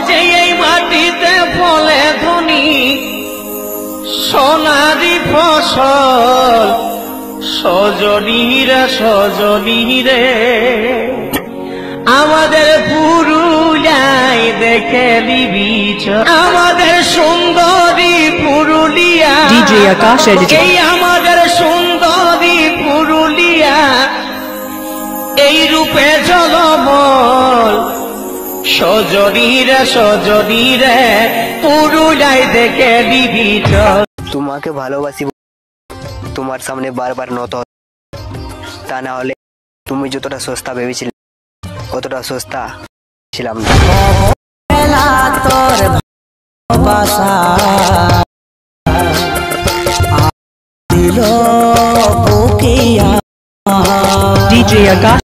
যে এই মাটিতে ফলে ধনী সোনারি ফসল সজনীরা সজনীরে আমাদের পুরুলিয়ায় দেখে দিবি আমাদের সুন্দরী পুরুলিয়া ডিজে আকাশ এই আমাদের সুন্দরী পুরুলিয়া এই রূপে ঝলমল সজনীরে সজনীরে পুরুলিয়ায় দেখে দিবি তোমাকে ভালোবাসি তোমার সামনে বারবার নত তা না হলে তুমি যতটা সস্তা ভেবেছিলে অতটা সস্তা ছিলাম না তোর ভালোবাসা দিল ডিজে আকাশ